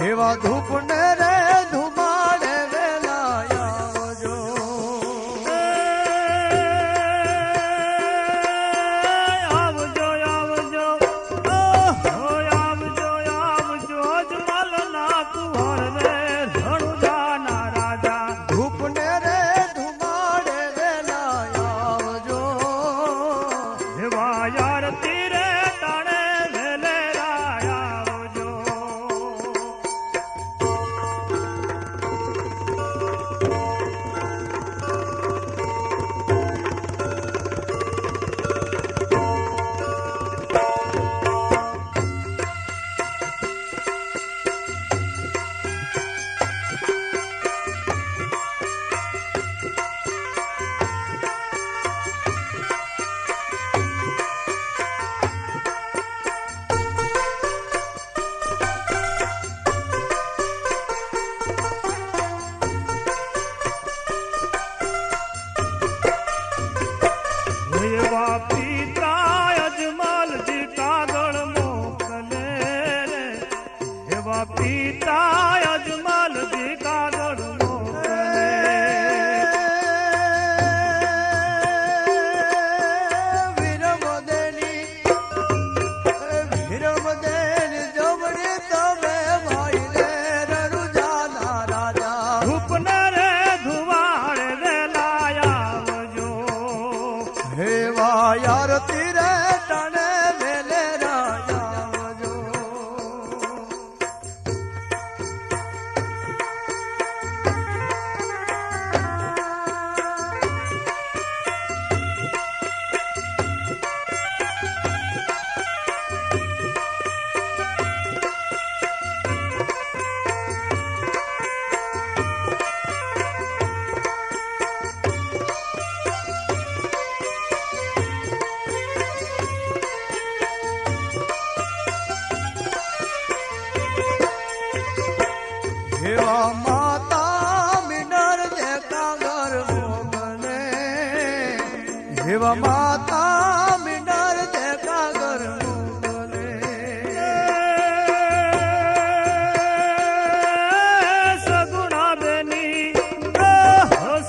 એવા ધૂપ ને રે ધુમાડે વેલા આવજો. આવજો આવજો આવજો આવજો અજમલ ના કુંવર રે રણુજાના રાજા. ધૂપ ને રે ધુમાડે વેલા આવજો. એવા યાર તીરે ટાણે વેલે આવજો. એવા પિતા અજમલજી કાગળ મોકલે રે. એવા પિતા અજમલજી કાગળ મોકલે. વીરમદેની જમણી તમે ભાઈ રે રણુજાના રાજા. ધૂપને રે ધુવાડે વેલા આવજો. એવા યાર તીરે ટાણે વેલે આવજો. એવા માતા મિનર જે કાગર મોગલે. એવા માતા મિનર જે કાગર મોગલે. સગુણા બેની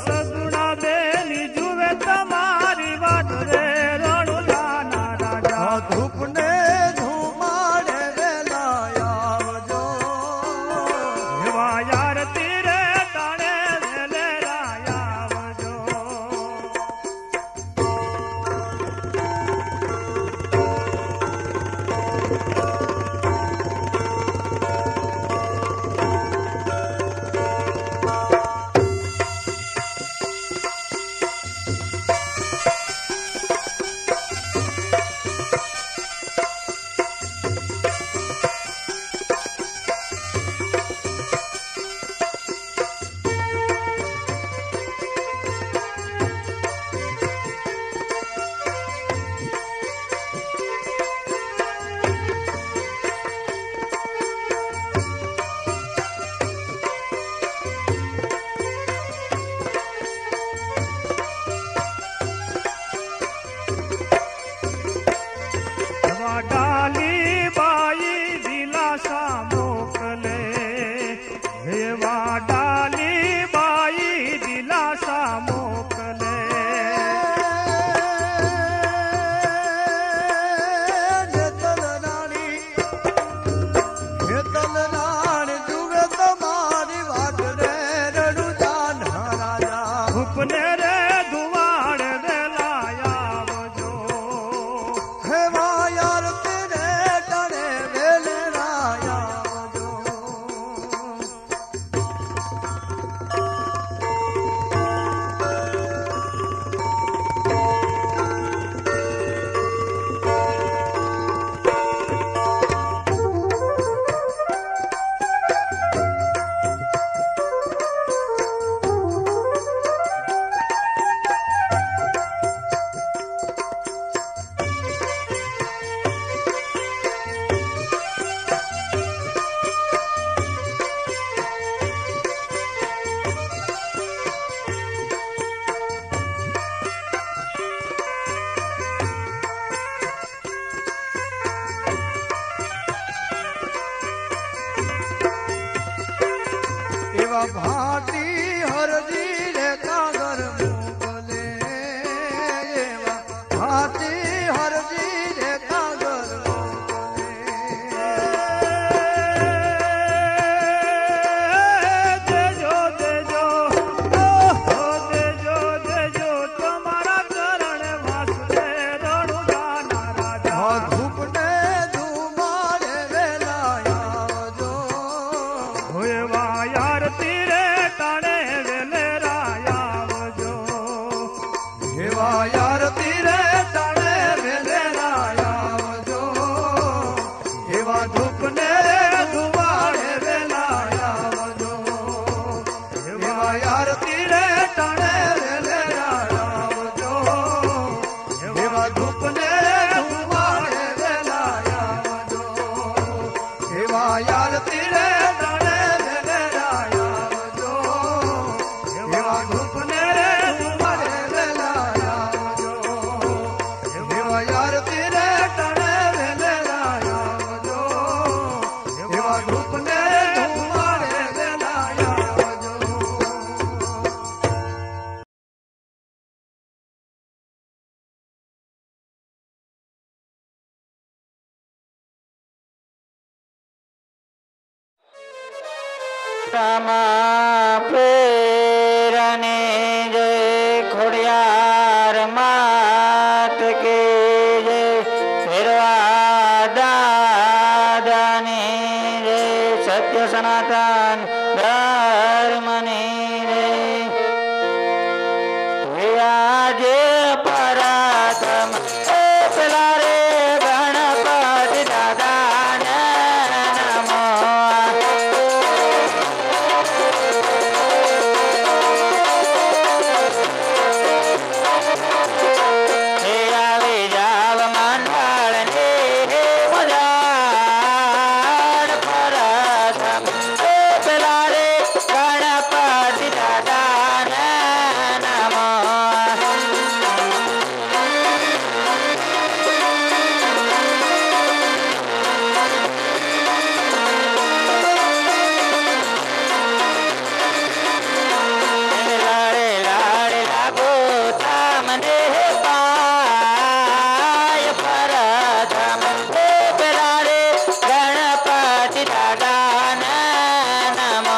સગુણા બેની જુએ તમારી વાટ રે રણુજાના રાજા. ધૂપ ને ધુમાડે વેલા આવજો. એવા યાર તીરે ટાણે વેલે આવજો. એવા ભાટી હરજી રે કાગર મોકલે એવા ભાટી હરજી રે કાગર મોકલે દેજો દેજો ઓહો દેજો દેજો તમારા ચરણે વાસુદે રણુજાના રાજા ધૂપને ધુમાડે વેલા આવજો એવા આરતી રે ટાણે વેલે રાયા આવજો એવા આરતી રે ટાણે વેલે આવજો એવા ધૂપને ધુમાડે વેલા આવજો એવા આરતી રે ટાણે વેલે આવજો એવા ધૂપને ધુમાડે વેલા આવજો એવા આરતી રે ટાણે વેલે આવજો એવા ધૂપને ધુમાડે વેલા આવજો એવા આરતી રે ટાણે વેલે આવજો એવા ધૂપને ધુમાડે વેલા આવજો રામા પ્રેરણે જય ખોડિયાર માત કે જય ભેરવા દાદાની જય સત્ય સનાતન ધર્મની જય આજે પરાધમ પેલા રે ગણપતિ દાદાને નમો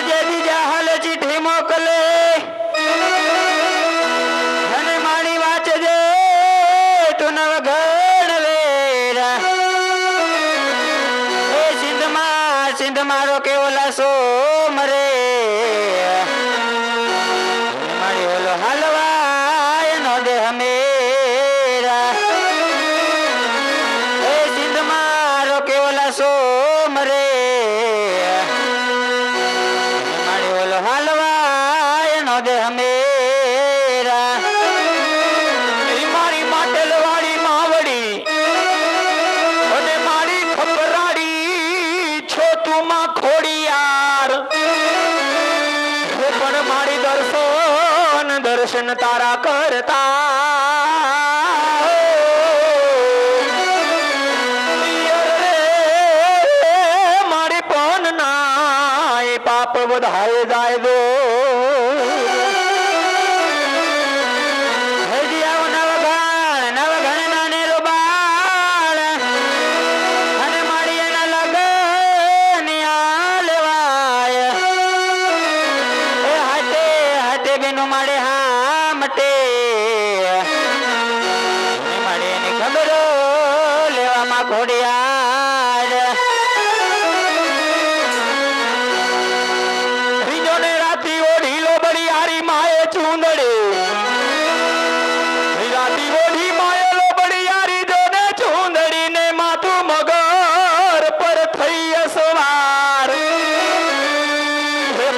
જે બીજા હાલ ચીઠી મોકલે અને મારી વાંચજે તું નવઘણ વેરા એ સિંધ મારો કેવો લાસો મરે મારી ઓલો હાલવા નો દે હમેરા એ સિંધ મારો કેવો લાસો મરે મારી ઓલો હાલવા નો દે હમેરા મારી માટેલ વાળી માવડી અને મારી ખપરાડી છો તું માં ખોડિયાર પણ મારી દર્શન તારા કરતા મારી પણ ના પાપ વધારે જાય દો ઘોડિયાર બીજોને રાતી ઓઢી લો બળી હારી માએ ચૂંદડે રાતી ઓઢી માએ લો બળી હારી જોને ચૂંદડી ને માથું મગર પર થઈ અસવાર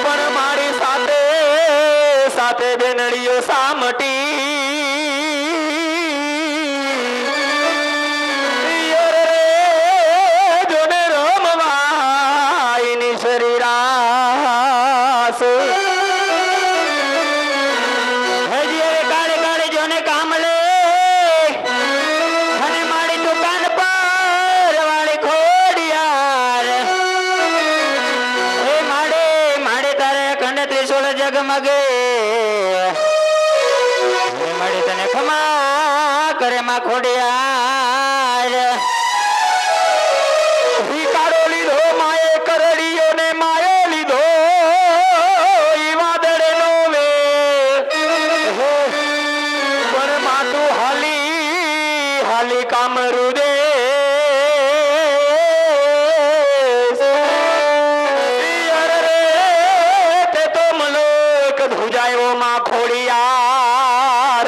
પણ મારી સાથે સાથે બેનડીઓ સામટી જગમગે મળી તને ખમા કરે માં ખોડિયાર ભીકારો લીધો માએ કરડીયો ને માએ લીધો ઈ વાદળે નો વે પણ માતું હાલી કામરું દે ખોડિયાર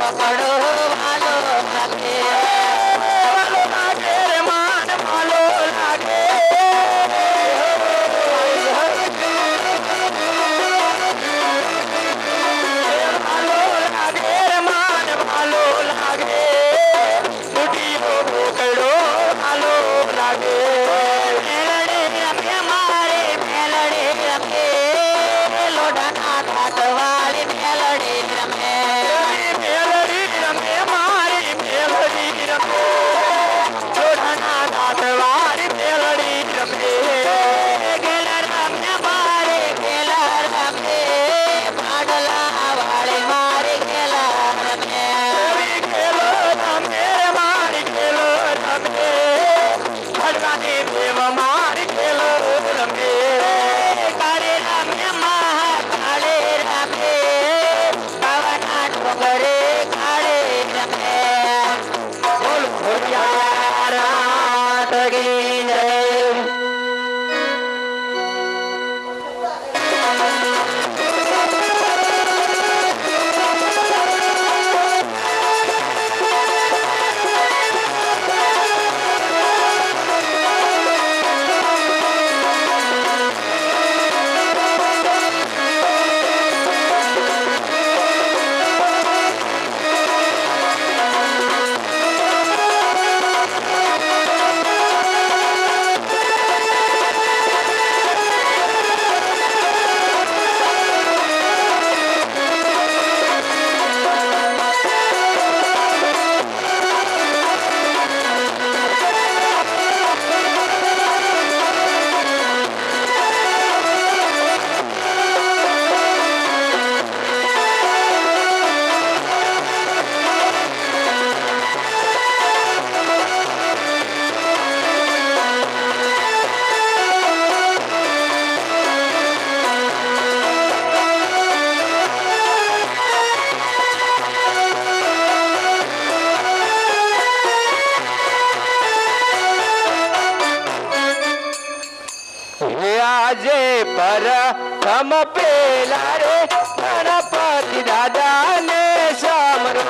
પકડો વાલો લાગે વાલો લાગે રે માન વાલો લાગે વાલો લાગે રે માન વાલો લાગે મુઠીઓ પકડો વાલો લાગે મેલડી રમે મારે મેલડી રમે લોઢાના કાટવાળી મેલડી રમે મેલડી રમે મારી મેલડી રમે લોઢાના કાટવાળી મેલડી રમે ગેલા રમે મારે ગેલા રમે પાડલા વાળી મારી ગેલા રમે ગેલો રમે મારી ગેલો રમે ભડવાની દેવ મારી ગેલો રમે કાળે રમે કાળે રમે કાવના ડોંગરે કાળે રમે બોલ ખોડિયાર તગી જય આજે પ્રથમ પેલા રે ગણપતિ દાદા ને સમરો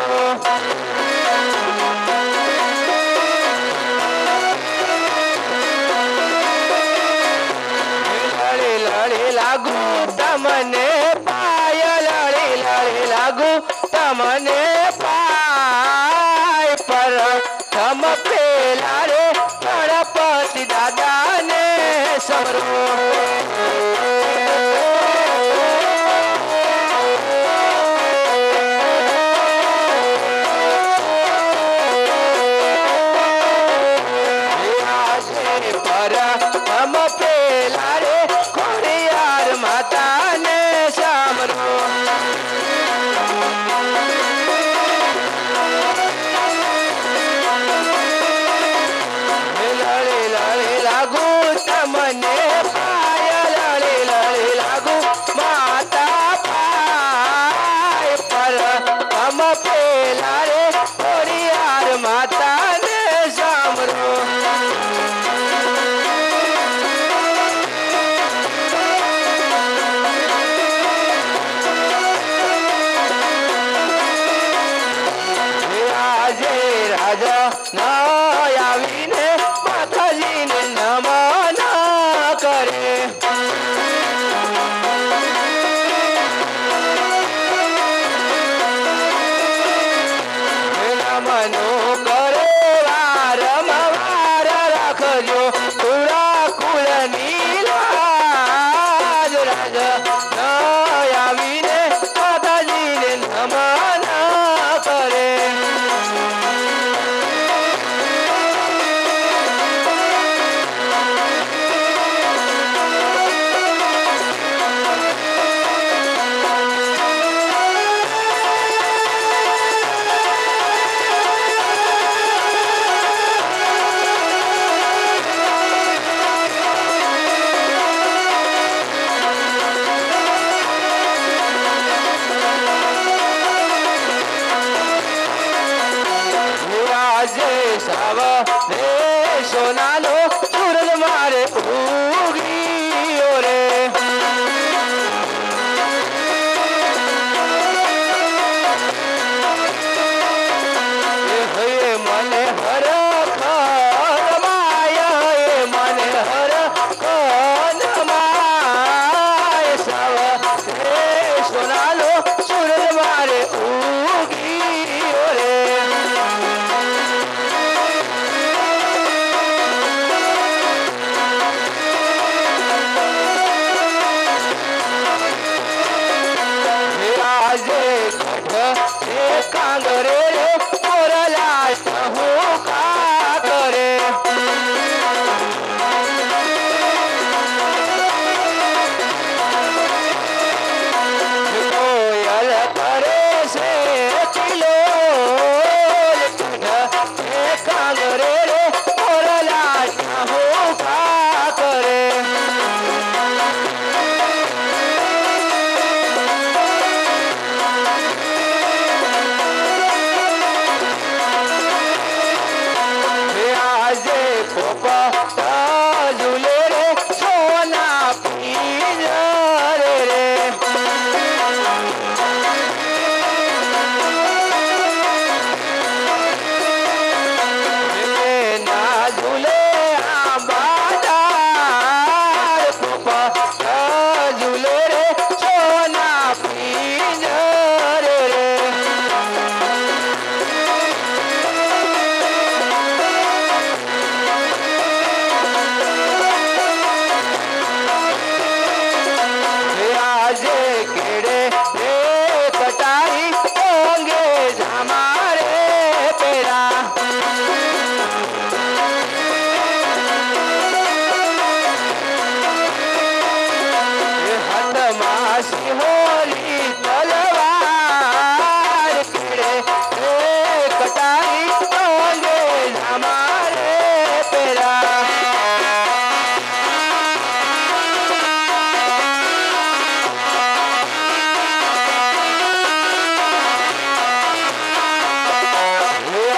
લડી લડી લાગુ તમને પાય લડી લડી લાગુ તમને પાય પ્રથમ પેલા રે ગણપતિ દાદા ને સમરો પરમ પેલા રે ખોડિયાર માતા ને સામરો લડી લડી લાગુ તમને પાય લડી લડી લાગુ માતા પાય પરમ પેલા રે ખોડિયાર માતા ને સામરો રાજા ના આવીને માતાજીને નમન કરે નમનો કરે વારંવાર રાખજો પૂરા કુળની લાજ રાજા ના આવીને માતાજીને નમન કરે સોનાનો સૂરજ મારે ઉગીયો રે હર માય મને હર માય સવ સોનાલો સૂરજ મારે ઉગી રે આજે ગઢ કાંગરે રે મોરલા હું કા કરે કોયલ કરે છે કિલો ગઢ કાંગરે રે મોરલા હું કા કરે ઝૂલે રે સોના પીર રે ના ઝૂલે આંબાદાર ઝૂલે રે સોના પીર રે આજે કેડે રે કટાઈ ઓંગે જામારે પેરા હાથમાં સિંહોલી તલવાર કેડે રે કટાઈ ઓંગે જામારે પેરા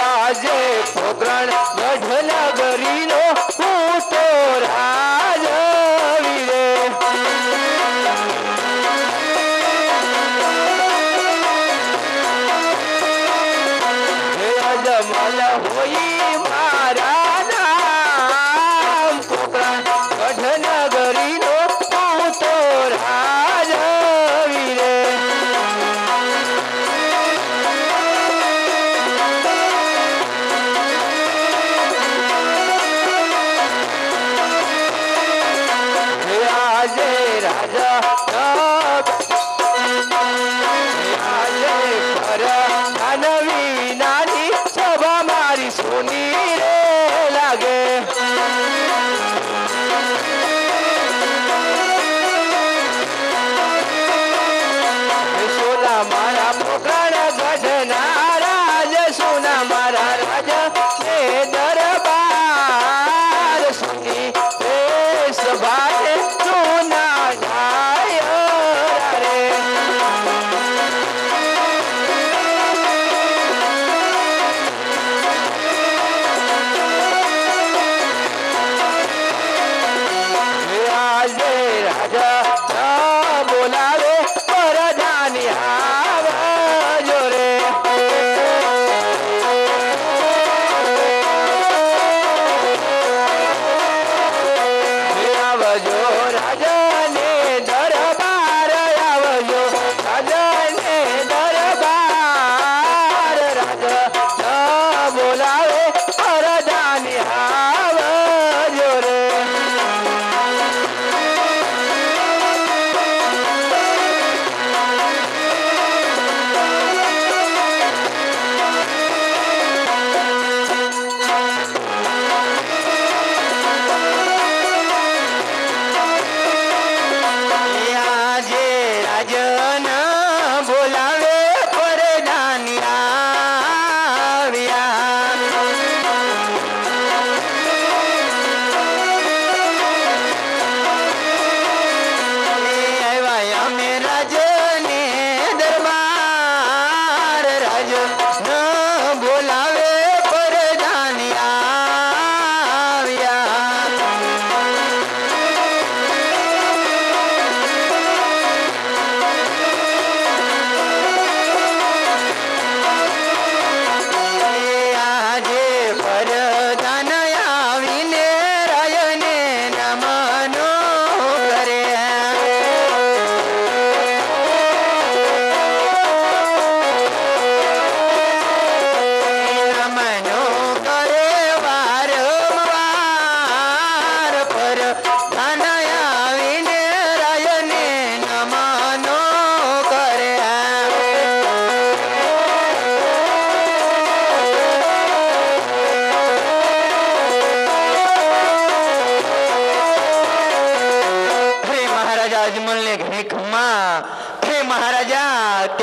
આજે પોકરણ ગઢ નગરીનો હું તો રાજવી રે અજમલ હોઈ મારા નામ પોકરણ ગઢ નગરીનો હું તો રાજવી રે આજે રાજા આજે પર નાની નાની સભા મારી સોની રે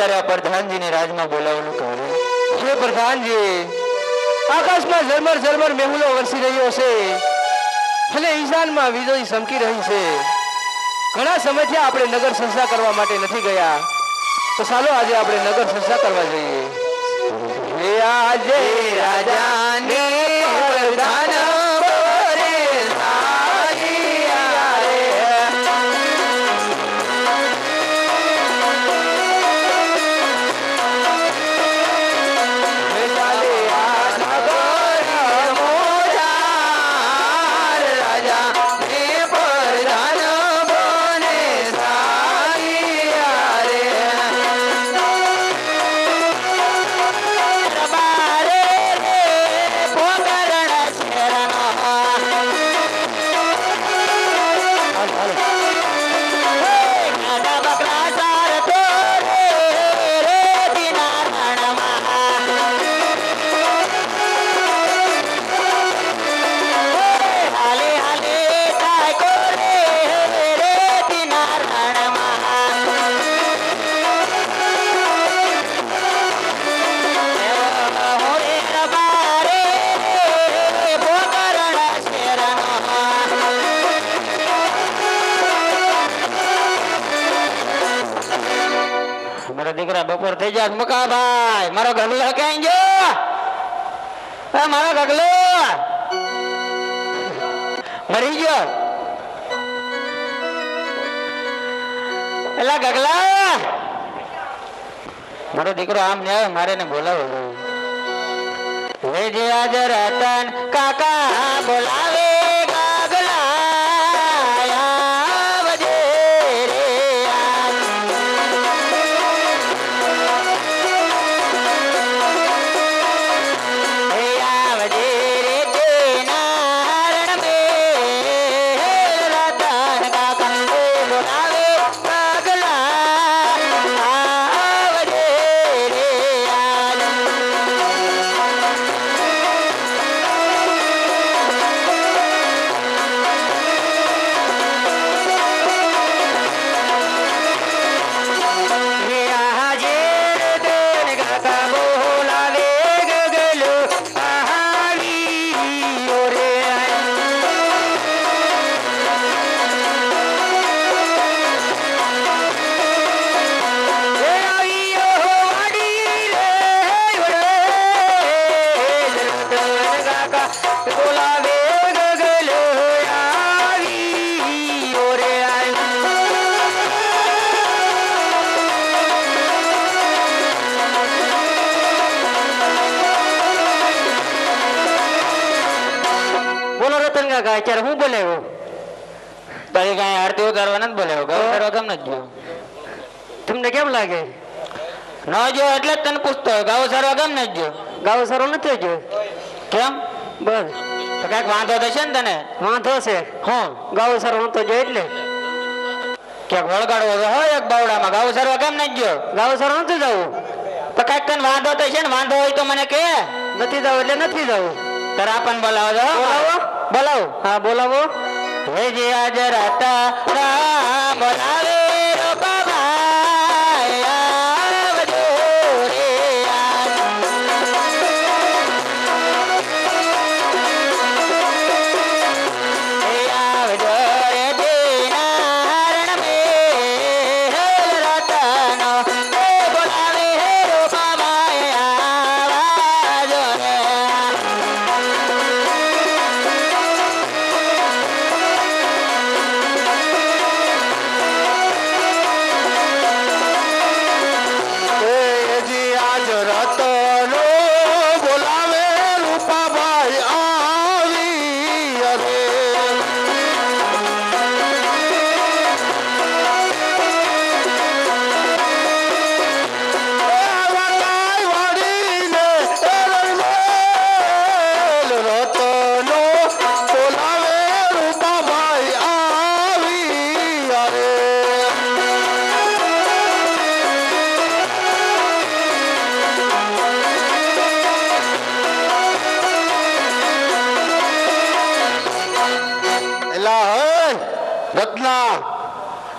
અત્યારે આ પ્રધાનજીને રાજમાં બોલાવવાનું કારણ? હે પ્રધાનજી, આકાશમાં ઝરમર ઝરમર મેહુલો વરસી રહ્યો છે અને ઈશાનમાં વીજળી ચમકી રહી છે. ઘણા સમયથી આપણે નગર સંસ્થા કરવા માટે નથી ગયા, તો ચાલો આજે આપણે નગર સંસ્થા કરવા જઈએ. હે આજે રાજાને પ્રધાન બોરે સારિયા રે. હે ચાલે આ નગર મોજાર, રાજાને પ્રધાન બોરે સારિયા રે. રબારે રે પોકરણ શેરનો. ગાડા બકરા ચાર તો રે દીના રણમાં. હાલે હાલે ટાકો રે દીના રણમાં. હોરે રબારે પોકરણ શેરનો. મારા દીકરા બપોર થઈ જાય મુકા ભાઈ, મારો ગગલો ક્યાં ગયો? મારો ગગલો મરી ગયો. એલા ગગલા, મારો દીકરો આમ ને આવે, મારે ને બોલાવો. જે આજ રતન કાકા બોલાવે ગગલા આવજે રે આજ. હે આવજે રે તેના રણ મે રતન કાકા બોલાવે ગગલા આવજે રે આજ. બોલાવે ગગલો આવી ઓરે આઈ. બોલો રતન કાકા, અત્યારે હું બોલાવ્યો? તારી કઈ આરતી ઉતારવા નથી બોલાવ્યો, ગાવ ઉતારવા કેમ નથી ગયો? તમને કેમ લાગે? ન જો એટલે જ તને પૂછતો હોય, ગાવ સારવા કેમ નથી ગયો? ગાવ સારો નથી ગયો. કેમ? બસ તો કઈક વાંધો થશે ને તને? વાંધો છે. હા, ગાવ સારો નતો જો એટલે ક્યાંક વળગાડવો તો હોય એક બાવડામાં. ગાવ સારવા કેમ નથી ગયો? ગાવ સારો નથી જવું તો કઈક તને વાંધો થશે ને. વાંધો હોય તો મને કે. નથી જવું એટલે નથી જવું. તારા આપણ બોલાવો છો? બોલાવો બોલાવો. હા બોલાવો. હે જે આજ રાતા રામ બોલાવે રોપા ભાઈ આવજો રે આજ. હે આવજો રે દેના રણ મે રતનો. હે બોલાવે હે રોપા ભાઈ આવજો રે.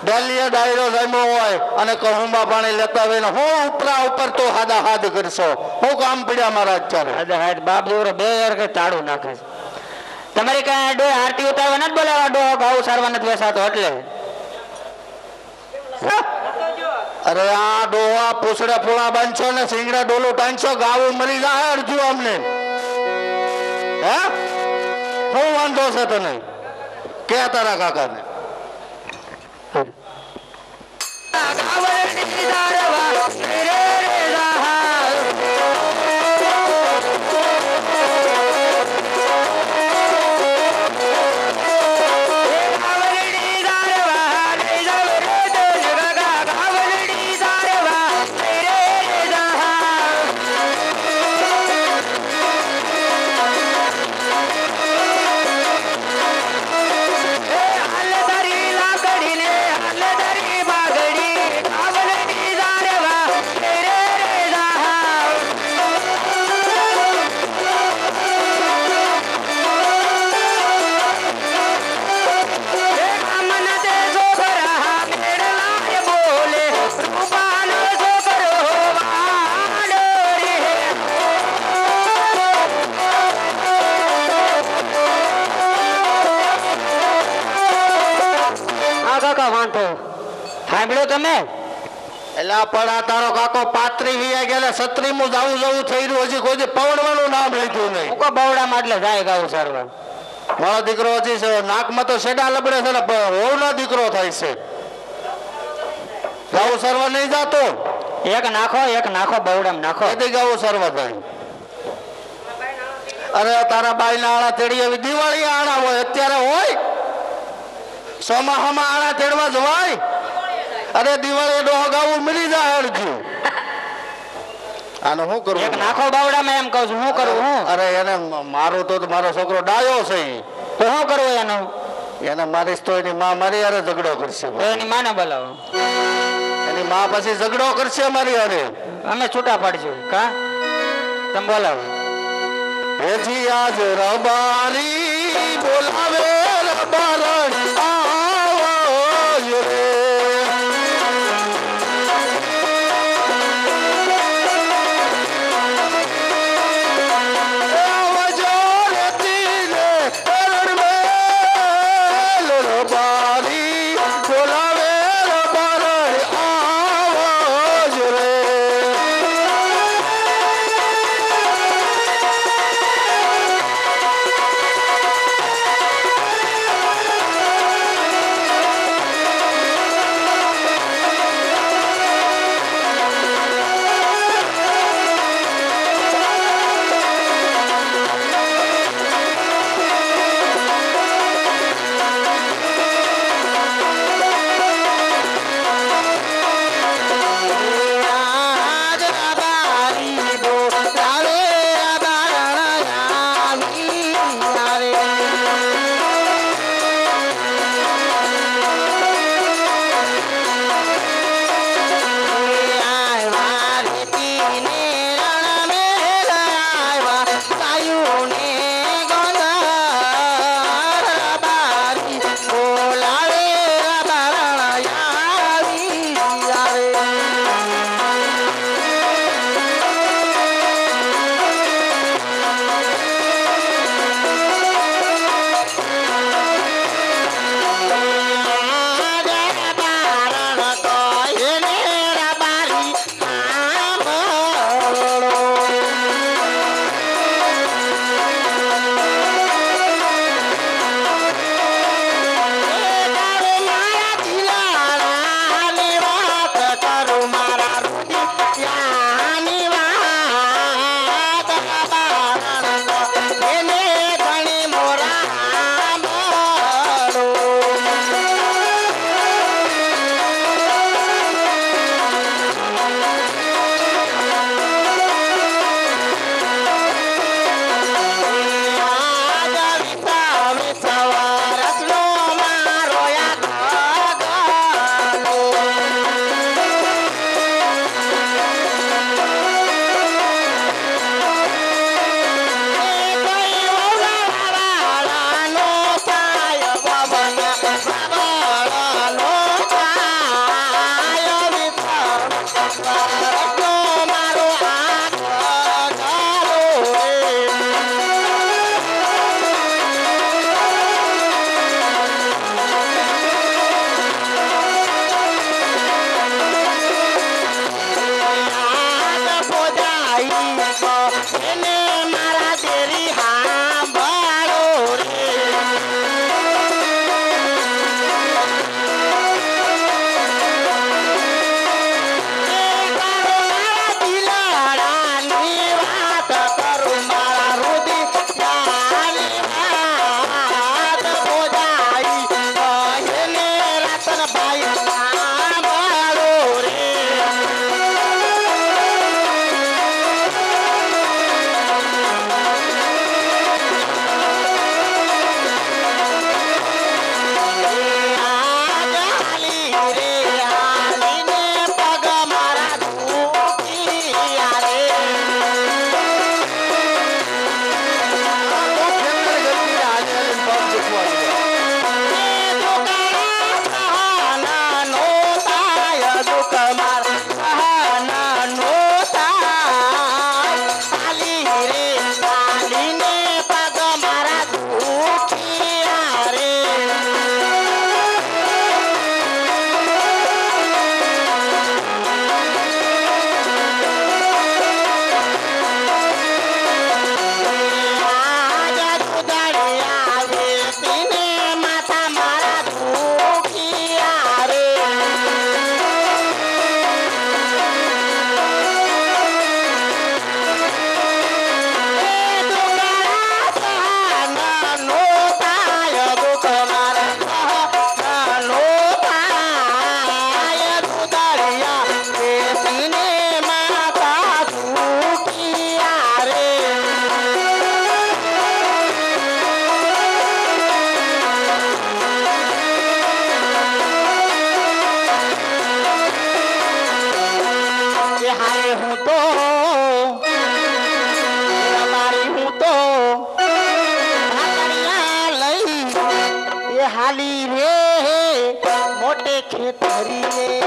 ડેલીએ ડાયરો જમ્યો હોય અને કહુંબા પાણી લેતા હોય ને હું ઉપરા ઉપર તો હાદા હાદ કરશો હું કામ પડ્યા મારા અત્યારે અરે હાથ બાપ જેવડો બે યાર કે તાળું નાખે છે. તમારી કાંઈ ડોહ આરતી ઉતારવા નથી બોલાવા, ડોહ ઘઉં સારવા નથી બેસાતો એટલે. અરે આ ડોહા પૂછડા ફૂળા બાંધશો ને સિંગડા ડોલું ટાંચો ગાવું મરી જાય અડજુ અમને હે હું વાંધો છે તને કે તારા કાકાને સાંભળ્યો તમે? એલા પણ આ તારો કાકો 35 વીયા ગયા 37મું જાવું જવું થઈ રહ્યું હજી કોઈ પવડવાનું નામ લીધું નહીં. હું કો બવડામાં એટલે જાય ગાવું સારવા. મારો દીકરો હજી છે નાકમાં તો શેડા લબડે છે ને હોવનો દીકરો થાય છે. ગાવું સરવા નહીં જાતો. એક નાખો બવડામાં નાખો. એથી ગાવું સરવા થાય. અરે તારા બાઈના આણા તેડી આવી દિવાળી આણા હોય અત્યારે હોય સોમાહામાં આણા તેડવા જવાય. અરે દિવાળી ડોહો ગાવું મળી જાય અડધું. આનો શું કરવું? એક નાખો બાવડામાં એમ કહું છું. શું કરવું હું? અરે એને મારું તો મારો છોકરો ડાયો છે તો શું કરવું એનું? એને મારીશ તો એની માં મારી હારે ઝઘડો કરશે. તો એની માને બોલાવો. એની માં પછી ઝઘડો કરશે મારી હારે. અમે છૂટા પાડશું કા તમે બોલાવો. હેજી આજ રબારી બોલાવે રબારણ આવો રે. એને મારા દેરી હાંભળો રે હાલી રે મોટે ખેતરી રે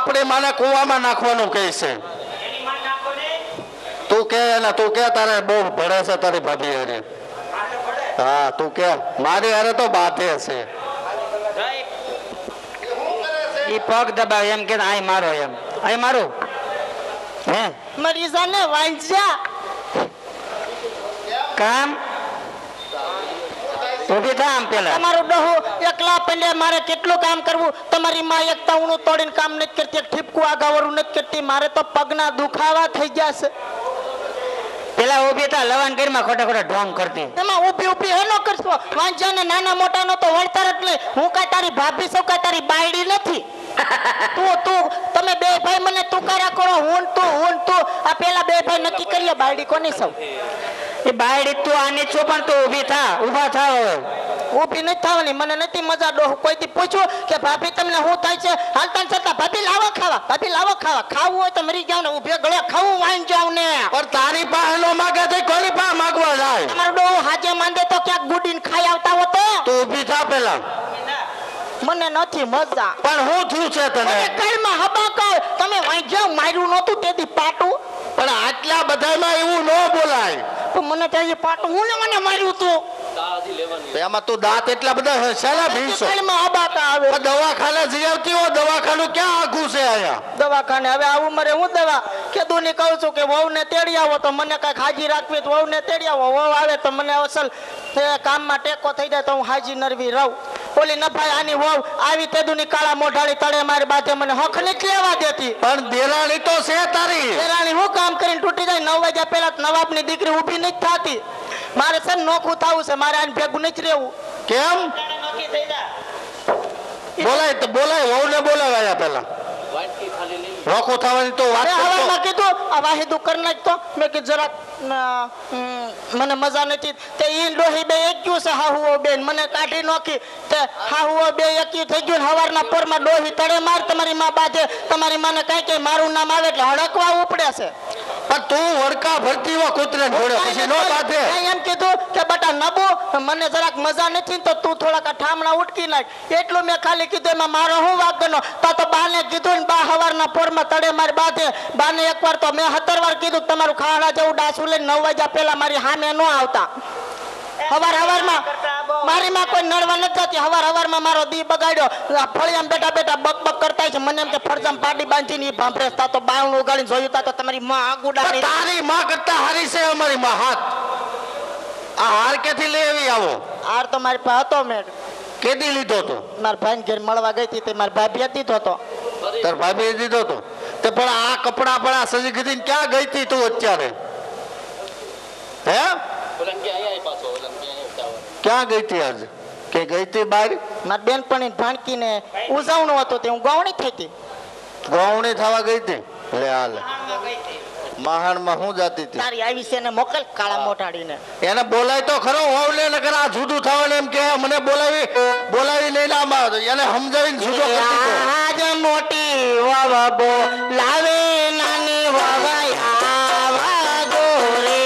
આપણે માને કુવામાં નાખવાનું કહે છે તું કે ને તું કે તારે બહુ ભળે છે તારી ભાભી હારે હા તું કે મારી હારે તો બાધે છે ઈ પગ દબાવ એમ કે આય મારો એમ આય મારો હે મરી જાને વાંચ્યા કામ ઊભી થા આમ પેલા. તમારું ડહુ એકલા પેલે મારે કેટલું કામ કરવું? તમારી માં એક તાવણું તોડીને કામ નથી કરતી, એક ઠીપકું આગાવરું નથી કરતી. મારે તો પગના દુખાવા થઈ ગયા છે. પેલા ઊભી થા, લવાન ઘરમાં ખોટા ખોટા ઢોંગ કરતી. એમાં ઊભી ઊભી હેનો કરશો? વાંચ્યા નાના મોટા નો તો વળતર જ નહીં. હું કાંઈ તારી ભાભી છું, કાંઈ તારી બાયડી નથી. તું તમે બે ભાઈ મને તુકારા કરો, હું તું આ પેલા બે ભાઈ નક્કી કરી લે બાયડી કોની સૌ. એ બાયડી તું આની છો પણ તું ઊભી થા, ઊભા થા હવે. ઊભી નથી થવાની, મને નથી મજા. ડોહ કોઈથી પૂછ્યું કે ભાભી તમને શું થાય છે? હાલતા છતાં ભાભી લાવો ખાવા, ભાભી લાવો ખાવા. ખાવું હોય તો મરી જાવ ને, ઊભે ગળે ખાવું વાઈન જાવ ને. પણ તારી પાસે નો માગે તો કોની પાસે માગવા જાય? તમારો ડોહ હાજે માંદે તો ક્યાંક ગુડીને ખાઈ આવતા હો તો. તું ઊભી થા પેલા. મને નથી મજા. પણ હું થયું છે તને? કઈમાં હબાકા તમે વાઈ જાવ, માર્યું નહોતું તેથી પાટું. પણ આટલા બધામાં એવું ન બોલાય. પણ મને ત્યાં પાટું હું ને મને માર્યું તું. એમાં તું દાંત એટલા બધા શાલા ભીંસો? કઈમાં હબાકા આવે. પણ દવાખાને જઈ આવતી હો, દવાખાનું ક્યાં આખું છે અહીંયા? દવાખાને હવે આ ઉંમરે હું દવા કીધું ની કહું છું કે વહુ ને તેડી આવો તો મને કઈક હાજી રાખવી તો વહુ ને તેડી આવો. વહુ આવે તો મને અસલ કામમાં ટેકો થઈ જાય તો હું હાજી નરવી રહું. ઓલી નફાઈ આની વહુ આવી તેદુની કાળા મોઢાળી તળે મારી બાજે મને હક નથી લેવા દેતી. પણ દેરાણી તો છે તારી. દેરાણી હું કામ કરીને તૂટી જાય? 9 વાગ્યા પહેલા નવાબની દીકરી ઊભી નથી થતી. મારે છે ને નોખું થવું છે, મારે આને ભેગું નથી રહેવું. કેમ? બોલાય તો બોલાય, વહુ ને બોલાવાયા પેલા. નોખું થવાની તો વાત હવામાં કીધું આ વાહિદું કરી નાખતો. મેં કીધું જરાક મને મજા નથી. તે ઈ ડોહી બે એક્યું છે હાહુઓ બેન, મને કાઢી નોખી. તે હાહુઓ બે એક્યું થઈ ગયું. હવારના પોરમાં ડોહી તળે માર તમારી માં બાજે. તમારી માને કઈ કઈ મારું નામ આવે એટલે હડકવા ઉપડે છે. પણ તું વડકા ભરતી હો કૂતરે જોડે પછી નો બાંધે. એમ કીધું કે બટા નબુ મને જરાક મજા નથી તો તું થોડાક ઠામણા ઉટકી નાખ. એટલું મેં ખાલી કીધું. એમાં મારો હું વાગ ગયો? તો બાને કીધું ને બા હવારના પોરમાં તળે મારી બાંધે. બાને એકવાર તો મેં 17 વાર કીધું તમારું ખાડા જેવું ડાસું લઈને 9 વાગ્યા પહેલા મારી સામે ન આવતા. હવારમાં મારી માં કોઈ નડવા નથી જતી. હવારમાં મારો દી બગાડ્યો. ફળિયામાં બેઠા બેઠા બક બક કરતા છે. મને એમ કે ફરજામ પાડી બાંધીને ભાંભરેસતા તો બાવણું ઉગાડીને જોયું તા તો તમારી માં આગુડા. તારી માં કરતા હારી છે અમારી માં. હાથ આ હાર ક્યાંથી લઈ આવી? આવો હાર તો મારી પાસે હતો. મેં કેદી લીધો તો? મારા ભાઈ ઘેર મળવા ગઈ હતી તે મારી ભાભી દીધો હતો. તાર ભાભી દીધો તો? તે પણ આ કપડા પણ આ સજી ગઈ ક્યાં ગઈ હતી તું અત્યારે? હે ક્યાં ગઈ હતી આજે? કે ગઈ હતી બહાર? મારી બેનપણી ભાણકીને ઉજવણું હતું તે હું ગવણી થઈ હતી. ગવણી થવા ગઈ હતી? લે હાલ મહાણમાં હું જાતી હતી? તારી આવી છે ને મોકલ કાળા મોટાડીને. એને બોલાય તો ખરો હોવલે નકર આ જુદું થવાનું એમ કે મને બોલાવી લઈને આમાં એને સમજાવીને જુદો કરી દીધો. આજ મોટી વાવા બોલાવે નાની વાવા આવા ગોરે.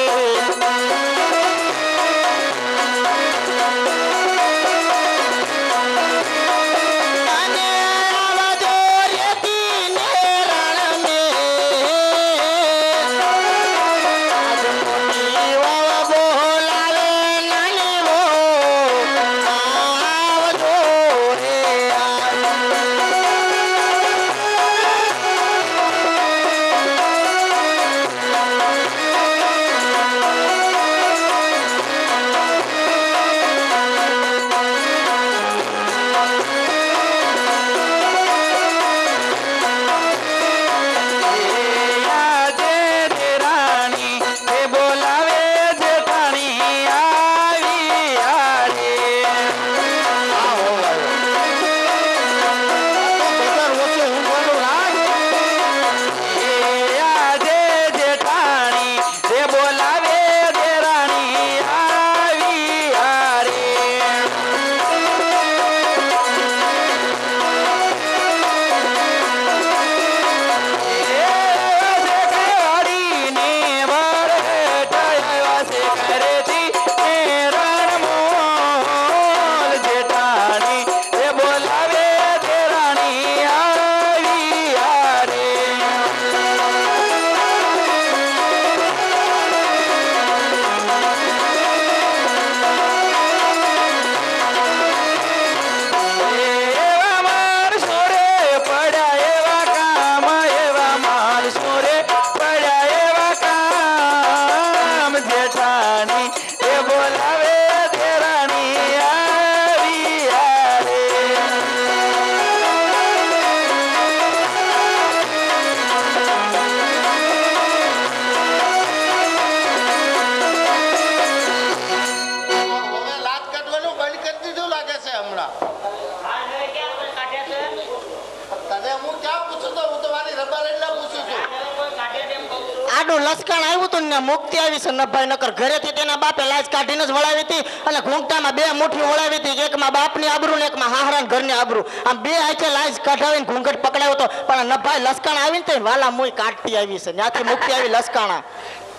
લસકાણ આવ્યું તું ને મુક્તિ આવી છે નભાઈ નકર ઘરેથી તેના બાપે લાજ કાઢીને જ વળાવી હતી અને ઘૂંઘટામાં 2 મુઠ્ઠી વળાવી હતી એકમાં બાપની આબરૂ ને એકમાં હાહરાન ઘરની આબરૂ આમ 2 હાથે લાજ કાઢાવીને ઘૂંઘટ પકડાયો તો પણ નભાઈ લસકાણ આવીને તે વાલા મોય કાઢતી આવી છે ત્યાંથી મુક્તિ આવી લસકાણા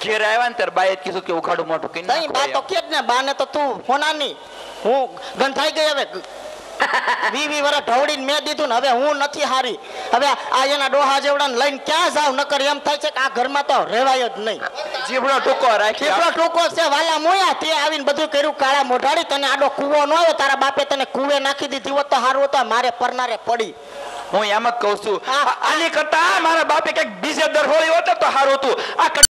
ઘેર આવ્યા ને ત્યારે બાએ કીધું કે ઉખાડું મોટું કઈ તઈ બા તો કે જ ને બાને તો તું હોનાની હું ગંધાઈ ગઈ હવે 20 વર્ષ ઢવડીને મેં દીધું ને હવે હું નથી હારી હવે આ એના ડોહા જેવડા લઈને ક્યાં જાવ નકર એમ થાય છે કે આ ઘરમાં તો રહેવાય જ નહીં જીભડો ટૂંકો રાખી કેટલો ટૂંકો છે વાલા મોયા તે આવીને બધું કર્યું કાળા મોઢાડી તને આડો કૂવો ન આવ્યો તારા બાપે તને કૂવે નાખી દીધી હોત તો હારું હતો મારે પરનારે પડી હું એમ જ કહું છું આની કરતા મારા બાપે કઈક બીજે દર હોળી હોત તો સારું હતું આ